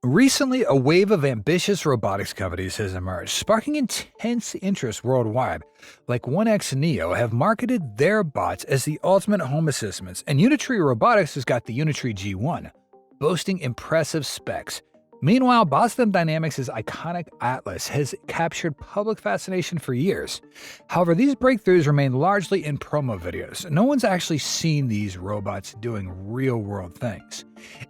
Recently, a wave of ambitious robotics companies has emerged, sparking intense interest worldwide. Like 1X Neo have marketed their bots as the ultimate home assistants, and Unitree Robotics has got the Unitree G1, boasting impressive specs. Meanwhile, Boston Dynamics' iconic Atlas has captured public fascination for years. However, these breakthroughs remain largely in promo videos. No one's actually seen these robots doing real-world things.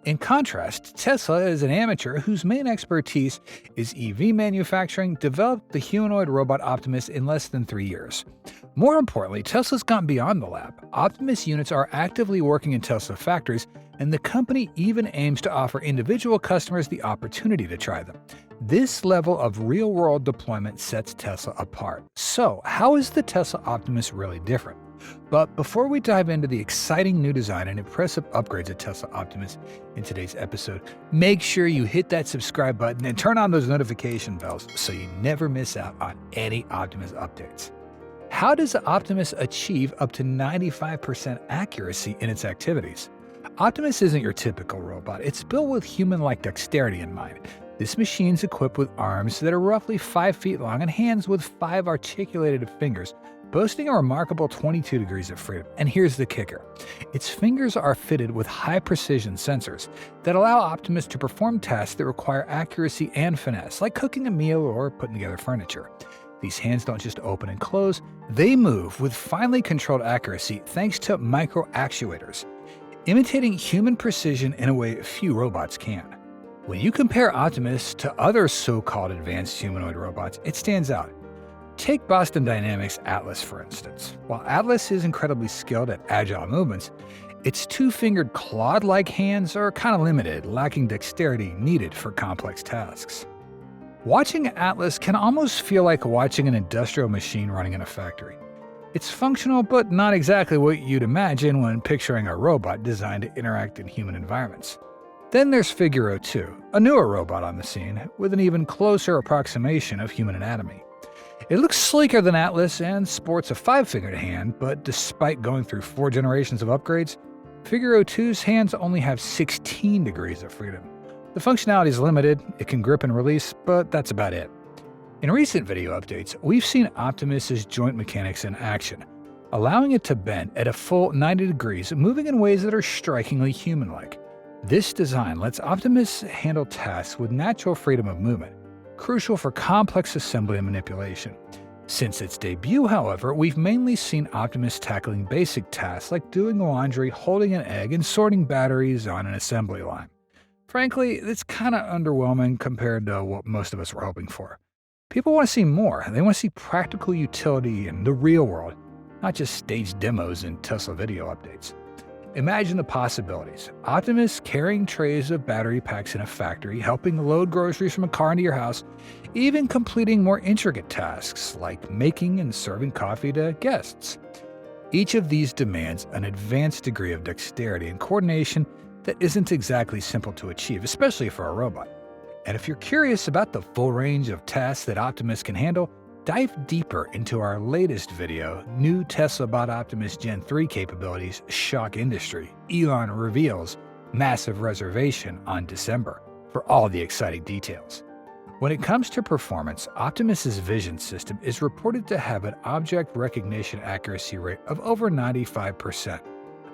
In contrast, Tesla is an amateur whose main expertise is EV manufacturing, developed the humanoid robot Optimus in less than 3 years. More importantly, Tesla's gone beyond the lab. Optimus units are actively working in Tesla factories, and the company even aims to offer individual customers the opportunity to try them. This level of real-world deployment sets Tesla apart. So, how is the Tesla Optimus really different? But before we dive into the exciting new design and impressive upgrades of Tesla Optimus in today's episode, make sure you hit that subscribe button and turn on those notification bells so you never miss out on any Optimus updates. How does Optimus achieve up to 95% accuracy in its activities? Optimus isn't your typical robot. It's built with human-like dexterity in mind. This machine's equipped with arms that are roughly 5 feet long and hands with 5 articulated fingers, boasting a remarkable 22 degrees of freedom. And here's the kicker. Its fingers are fitted with high-precision sensors that allow Optimus to perform tasks that require accuracy and finesse, like cooking a meal or putting together furniture. These hands don't just open and close, they move with finely controlled accuracy thanks to micro-actuators, imitating human precision in a way few robots can. When you compare Optimus to other so-called advanced humanoid robots, it stands out. Take Boston Dynamics' Atlas, for instance. While Atlas is incredibly skilled at agile movements, its two-fingered clawed-like hands are kind of limited, lacking dexterity needed for complex tasks. Watching Atlas can almost feel like watching an industrial machine running in a factory. It's functional, but not exactly what you'd imagine when picturing a robot designed to interact in human environments. Then there's Figure 2, a newer robot on the scene, with an even closer approximation of human anatomy. It looks sleeker than Atlas and sports a 5-fingered hand, but despite going through 4 generations of upgrades, Figure 2's hands only have 16 degrees of freedom. The functionality is limited, it can grip and release, but that's about it. In recent video updates, we've seen Optimus's joint mechanics in action, allowing it to bend at a full 90 degrees, moving in ways that are strikingly human-like. This design lets Optimus handle tasks with natural freedom of movement, crucial for complex assembly and manipulation. Since its debut, however, we've mainly seen Optimus tackling basic tasks like doing laundry, holding an egg, and sorting batteries on an assembly line. Frankly, it's kind of underwhelming compared to what most of us were hoping for. People want to see more. They want to see practical utility in the real world, not just staged demos and Tesla video updates. Imagine the possibilities. Optimus carrying trays of battery packs in a factory, helping load groceries from a car into your house, even completing more intricate tasks like making and serving coffee to guests. Each of these demands an advanced degree of dexterity and coordination that isn't exactly simple to achieve, especially for a robot. And if you're curious about the full range of tasks that Optimus can handle, dive deeper into our latest video, New Tesla Bot Optimus Gen 3 Capabilities Shock Industry. Elon reveals massive reservation on December for all the exciting details. When it comes to performance, Optimus's vision system is reported to have an object recognition accuracy rate of over 95%,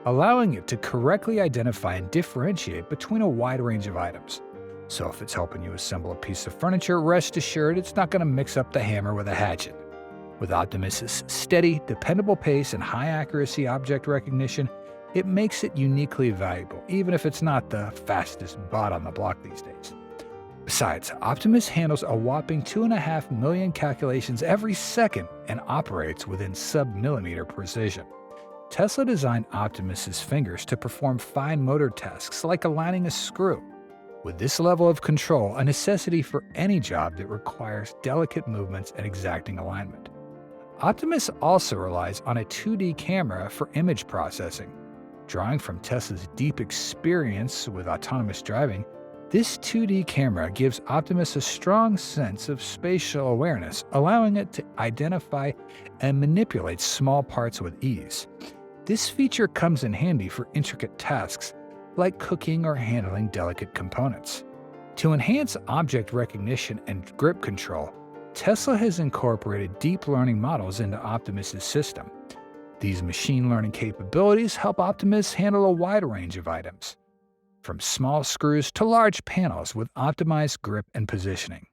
allowing it to correctly identify and differentiate between a wide range of items. So if it's helping you assemble a piece of furniture, rest assured it's not going to mix up the hammer with a hatchet. With Optimus's steady, dependable pace and high accuracy object recognition, it makes it uniquely valuable, even if it's not the fastest bot on the block these days. Besides, Optimus handles a whopping 2.5 million calculations every second and operates within sub-millimeter precision. Tesla designed Optimus's fingers to perform fine motor tasks like aligning a screw. With this level of control, a necessity for any job that requires delicate movements and exacting alignment. Optimus also relies on a 2D camera for image processing. Drawing from Tesla's deep experience with autonomous driving, this 2D camera gives Optimus a strong sense of spatial awareness, allowing it to identify and manipulate small parts with ease. This feature comes in handy for intricate tasks like cooking or handling delicate components. To enhance object recognition and grip control, Tesla has incorporated deep learning models into Optimus's system. These machine learning capabilities help Optimus handle a wide range of items, from small screws to large panels with optimized grip and positioning.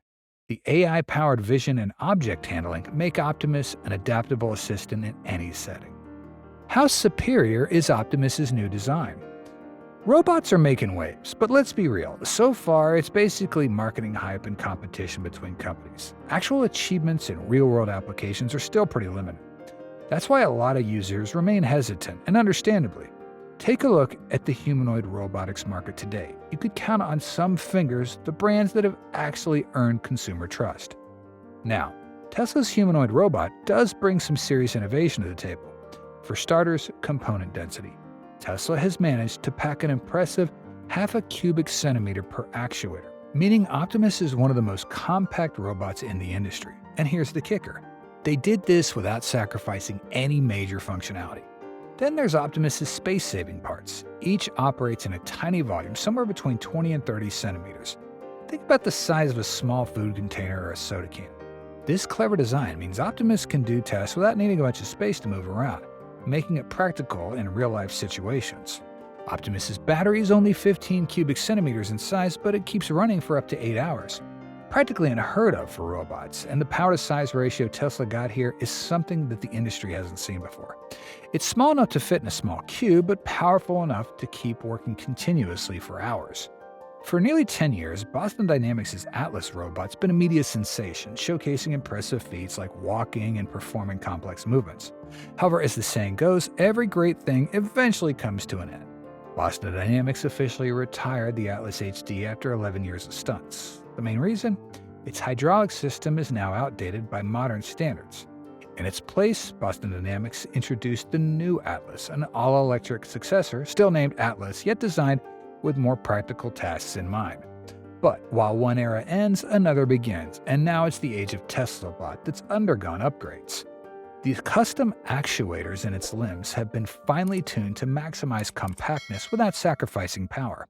The AI-powered vision and object handling make Optimus an adaptable assistant in any setting. How superior is Optimus's new design? Robots are making waves, but let's be real. So far, it's basically marketing hype and competition between companies. Actual achievements in real-world applications are still pretty limited. That's why a lot of users remain hesitant, and understandably. Take a look at the humanoid robotics market today. You could count on some fingers the brands that have actually earned consumer trust. Now, Tesla's humanoid robot does bring some serious innovation to the table. For starters, component density. Tesla has managed to pack an impressive half a cubic centimeter per actuator, meaning Optimus is one of the most compact robots in the industry. And here's the kicker. They did this without sacrificing any major functionality. Then there's Optimus's space-saving parts. Each operates in a tiny volume, somewhere between 20 and 30 centimeters. Think about the size of a small food container or a soda can. This clever design means Optimus can do tasks without needing a bunch of space to move around, making it practical in real-life situations. Optimus's battery is only 15 cubic centimeters in size, but it keeps running for up to 8 hours. Practically unheard of for robots, and the power-to-size ratio Tesla got here is something that the industry hasn't seen before. It's small enough to fit in a small cube, but powerful enough to keep working continuously for hours. For nearly 10 years, Boston Dynamics' Atlas robot's been a media sensation, showcasing impressive feats like walking and performing complex movements. However, as the saying goes, every great thing eventually comes to an end. Boston Dynamics officially retired the Atlas HD after 11 years of stunts. The main reason? Its hydraulic system is now outdated by modern standards. In its place, Boston Dynamics introduced the new Atlas, an all-electric successor, still named Atlas, yet designed with more practical tasks in mind. But while one era ends, another begins, and now it's the age of Tesla Bot that's undergone upgrades. The custom actuators in its limbs have been finely tuned to maximize compactness without sacrificing power,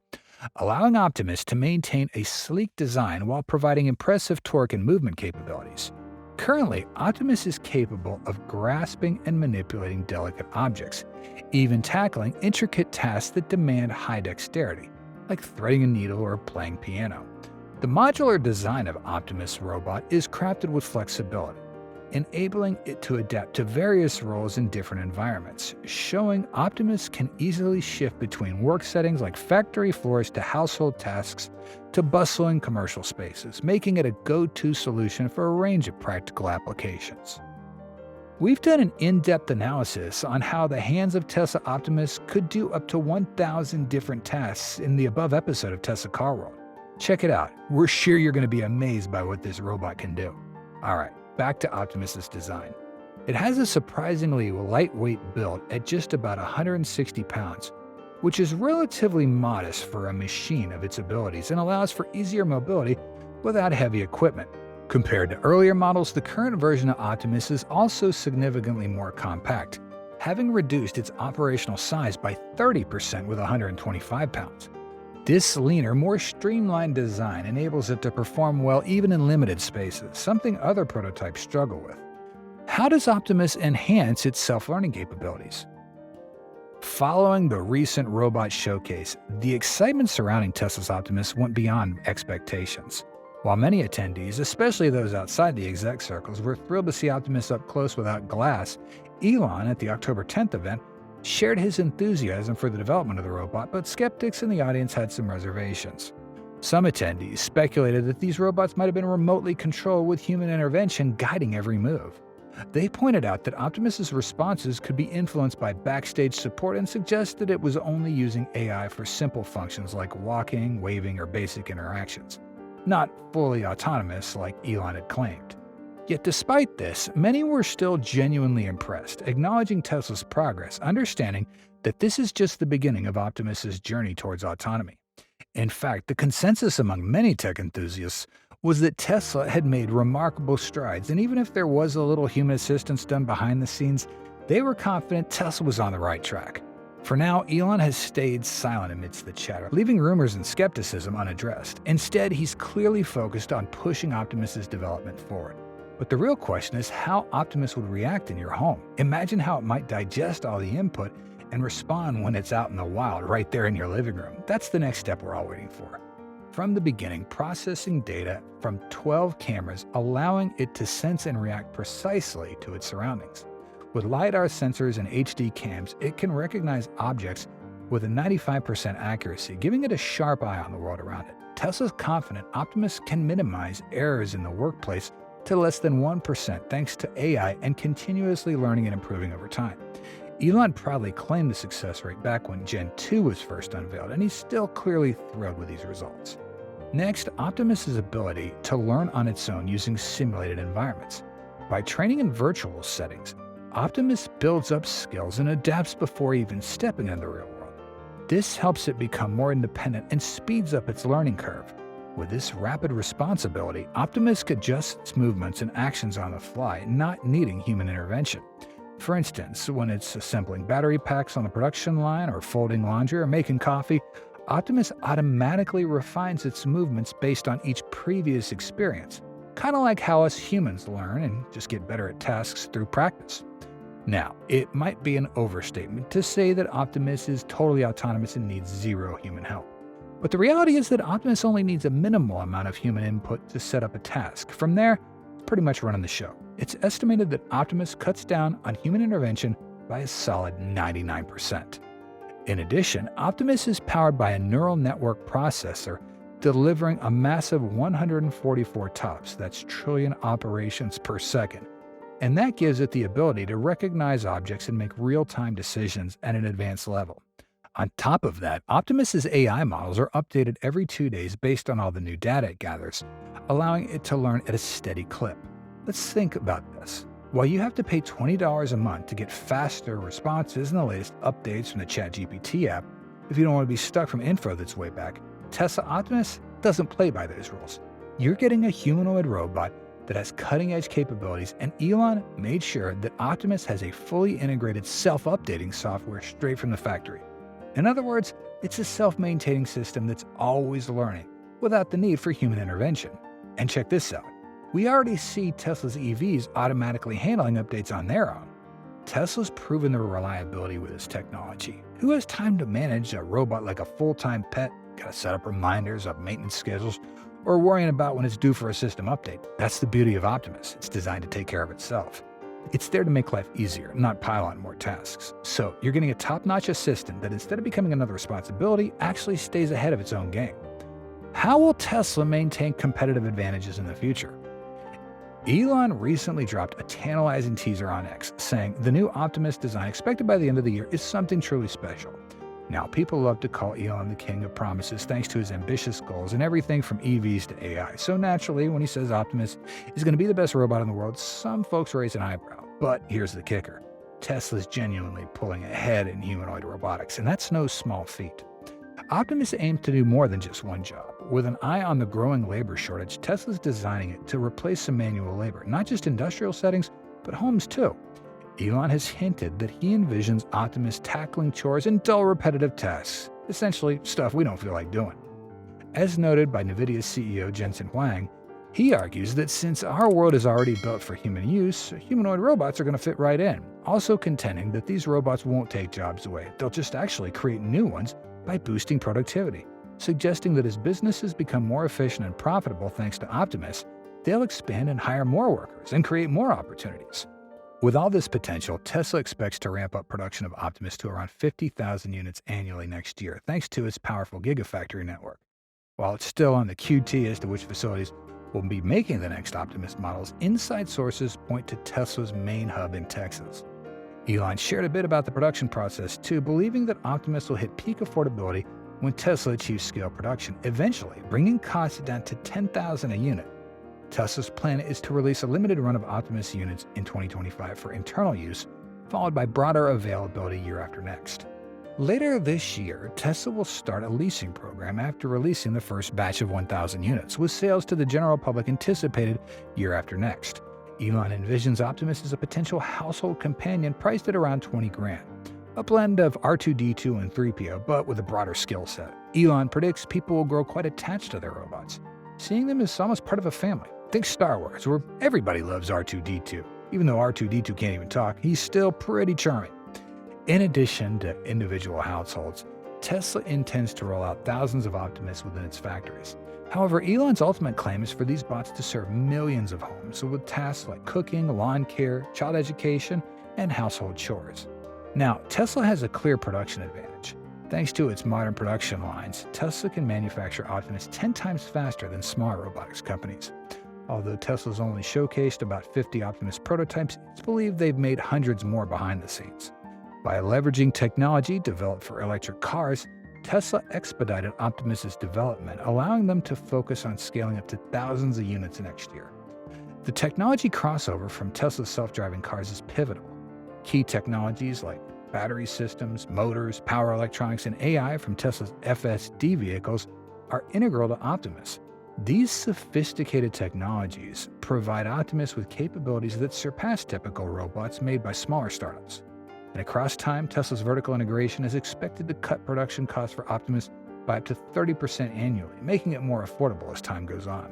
allowing Optimus to maintain a sleek design while providing impressive torque and movement capabilities. Currently, Optimus is capable of grasping and manipulating delicate objects, even tackling intricate tasks that demand high dexterity, like threading a needle or playing piano. The modular design of Optimus robot is crafted with flexibility, enabling it to adapt to various roles in different environments, showing Optimus can easily shift between work settings like factory floors to household tasks to bustling commercial spaces, making it a go-to solution for a range of practical applications. We've done an in-depth analysis on how the hands of Tesla Optimus could do up to 1,000 different tasks in the above episode of Tesla Car World. Check it out. We're sure you're going to be amazed by what this robot can do. Alright, back to Optimus's design. It has a surprisingly lightweight build at just about 160 pounds, which is relatively modest for a machine of its abilities and allows for easier mobility without heavy equipment. Compared to earlier models, the current version of Optimus is also significantly more compact, having reduced its operational size by 30% with 125 pounds. This leaner, more streamlined design enables it to perform well even in limited spaces, something other prototypes struggle with. How does Optimus enhance its self-learning capabilities? Following the recent robot showcase, the excitement surrounding Tesla's Optimus went beyond expectations. While many attendees, especially those outside the exec circles, were thrilled to see Optimus up close without glass, Elon, at the October 10th event, shared his enthusiasm for the development of the robot, but skeptics in the audience had some reservations. Some attendees speculated that these robots might have been remotely controlled with human intervention guiding every move. They pointed out that Optimus's responses could be influenced by backstage support and suggested it was only using AI for simple functions like walking, waving, or basic interactions, not fully autonomous like Elon had claimed. Yet despite this, many were still genuinely impressed, acknowledging Tesla's progress, understanding that this is just the beginning of Optimus's journey towards autonomy. In fact, the consensus among many tech enthusiasts was that Tesla had made remarkable strides, and even if there was a little human assistance done behind the scenes, they were confident Tesla was on the right track. For now, Elon has stayed silent amidst the chatter, leaving rumors and skepticism unaddressed. Instead, he's clearly focused on pushing Optimus's development forward. But the real question is how Optimus would react in your home. Imagine how it might digest all the input and respond when it's out in the wild, right there in your living room. That's the next step we're all waiting for. From the beginning, processing data from 12 cameras, allowing it to sense and react precisely to its surroundings. With LiDAR sensors and HD cams, it can recognize objects with a 95% accuracy, giving it a sharp eye on the world around it. Tesla's confident Optimus can minimize errors in the workplace to less than 1% thanks to AI and continuously learning and improving over time. Elon proudly claimed the success rate back when Gen 2 was first unveiled, and he's still clearly thrilled with these results. Next, Optimus's ability to learn on its own using simulated environments. By training in virtual settings, Optimus builds up skills and adapts before even stepping into the real world. This helps it become more independent and speeds up its learning curve. With this rapid responsibility, Optimus could adjust its movements and actions on the fly, not needing human intervention. For instance, when it's assembling battery packs on the production line or folding laundry or making coffee, Optimus automatically refines its movements based on each previous experience, kind of like how us humans learn and just get better at tasks through practice. Now, it might be an overstatement to say that Optimus is totally autonomous and needs zero human help. But the reality is that Optimus only needs a minimal amount of human input to set up a task. From there, it's pretty much running the show. It's estimated that Optimus cuts down on human intervention by a solid 99%. In addition, Optimus is powered by a neural network processor delivering a massive 144 TOPS, that's trillion operations per second. And that gives it the ability to recognize objects and make real-time decisions at an advanced level. On top of that, Optimus's AI models are updated every 2 days based on all the new data it gathers, allowing it to learn at a steady clip. Let's think about this. While you have to pay $20 a month to get faster responses and the latest updates from the ChatGPT app, if you don't want to be stuck from info that's way back, Tesla Optimus doesn't play by those rules. You're getting a humanoid robot that has cutting-edge capabilities, and Elon made sure that Optimus has a fully integrated self-updating software straight from the factory. In other words, it's a self-maintaining system that's always learning, without the need for human intervention. And check this out. We already see Tesla's EVs automatically handling updates on their own. Tesla's proven their reliability with this technology. Who has time to manage a robot like a full-time pet, gotta set up reminders of maintenance schedules, or worrying about when it's due for a system update? That's the beauty of Optimus. It's designed to take care of itself. It's there to make life easier, not pile on more tasks. So you're getting a top-notch assistant that instead of becoming another responsibility, actually stays ahead of its own game. How will Tesla maintain competitive advantages in the future? Elon recently dropped a tantalizing teaser on X, saying the new Optimus design expected by the end of the year is something truly special. Now, people love to call Elon the king of promises thanks to his ambitious goals in everything from EVs to AI. So naturally, when he says Optimus is going to be the best robot in the world, some folks raise an eyebrow. But here's the kicker. Tesla's genuinely pulling ahead in humanoid robotics, and that's no small feat. Optimus aims to do more than just one job. With an eye on the growing labor shortage, Tesla's designing it to replace some manual labor, not just industrial settings, but homes too. Elon has hinted that he envisions Optimus tackling chores and dull repetitive tasks, essentially stuff we don't feel like doing. As noted by NVIDIA's CEO Jensen Huang, he argues that since our world is already built for human use, humanoid robots are going to fit right in, also contending that these robots won't take jobs away. They'll just actually create new ones by boosting productivity, suggesting that as businesses become more efficient and profitable thanks to Optimus, they'll expand and hire more workers and create more opportunities. With all this potential, Tesla expects to ramp up production of Optimus to around 50,000 units annually next year, thanks to its powerful Gigafactory network. While it's still on the QT as to which facilities will be making the next Optimus models, inside sources point to Tesla's main hub in Texas. Elon shared a bit about the production process too, believing that Optimus will hit peak affordability when Tesla achieves scale production, eventually bringing costs down to $10,000 a unit. Tesla's plan is to release a limited run of Optimus units in 2025 for internal use, followed by broader availability year after next. Later this year, Tesla will start a leasing program after releasing the first batch of 1,000 units, with sales to the general public anticipated year after next. Elon envisions Optimus as a potential household companion priced at around $20,000. a blend of R2-D2 and 3PO, but with a broader skill set. Elon predicts people will grow quite attached to their robots, seeing them as almost part of a family. Think Star Wars, where everybody loves R2-D2. Even though R2-D2 can't even talk, he's still pretty charming. In addition to individual households, Tesla intends to roll out thousands of Optimus within its factories. However, Elon's ultimate claim is for these bots to serve millions of homes with tasks like cooking, lawn care, child education, and household chores. Now, Tesla has a clear production advantage. Thanks to its modern production lines, Tesla can manufacture Optimus 10 times faster than smaller robotics companies. Although Tesla's only showcased about 50 Optimus prototypes, it's believed they've made hundreds more behind the scenes. By leveraging technology developed for electric cars, Tesla expedited Optimus's development, allowing them to focus on scaling up to thousands of units next year. The technology crossover from Tesla's self-driving cars is pivotal. Key technologies like battery systems, motors, power electronics, and AI from Tesla's FSD vehicles are integral to Optimus. These sophisticated technologies provide Optimus with capabilities that surpass typical robots made by smaller startups. And across time, Tesla's vertical integration is expected to cut production costs for Optimus by up to 30% annually, making it more affordable as time goes on.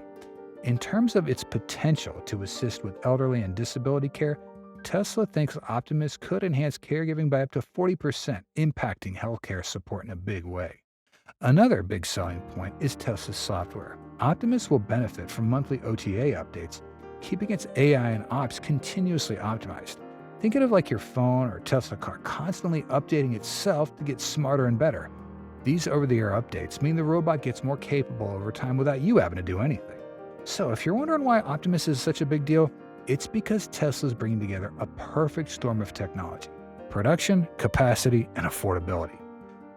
In terms of its potential to assist with elderly and disability care, Tesla thinks Optimus could enhance caregiving by up to 40%, impacting healthcare support in a big way. Another big selling point is Tesla's software. Optimus will benefit from monthly OTA updates, keeping its AI and ops continuously optimized. Think of it like your phone or Tesla car constantly updating itself to get smarter and better. These over-the-air updates mean the robot gets more capable over time without you having to do anything. So if you're wondering why Optimus is such a big deal, it's because Tesla's bringing together a perfect storm of technology: production, capacity, and affordability.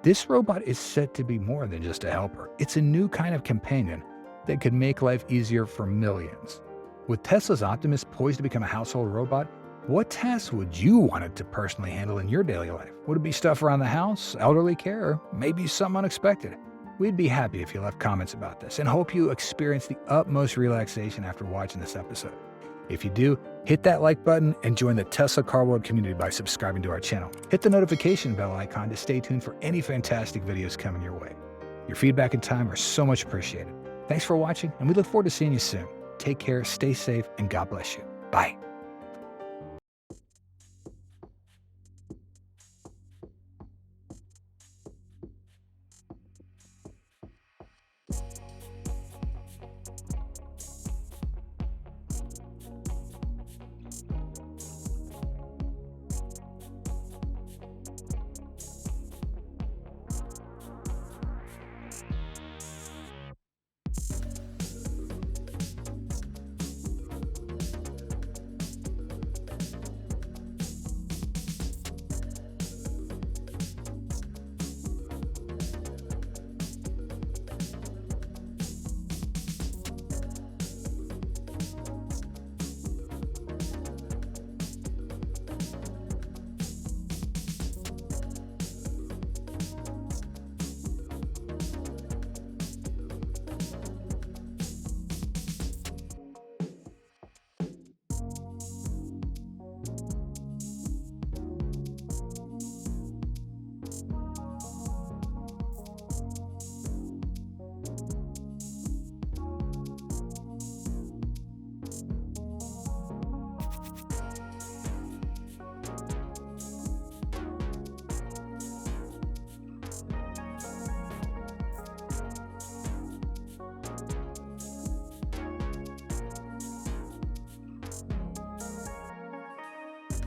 This robot is set to be more than just a helper. It's a new kind of companion that could make life easier for millions. With Tesla's Optimus poised to become a household robot, what tasks would you want it to personally handle in your daily life? Would it be stuff around the house, elderly care, or maybe something unexpected? We'd be happy if you left comments about this and hope you experience the utmost relaxation after watching this episode. If you do, hit that like button and join the Tesla Car World community by subscribing to our channel. Hit the notification bell icon to stay tuned for any fantastic videos coming your way. Your feedback and time are so much appreciated. Thanks for watching, and we look forward to seeing you soon. Take care, stay safe, and God bless you. Bye.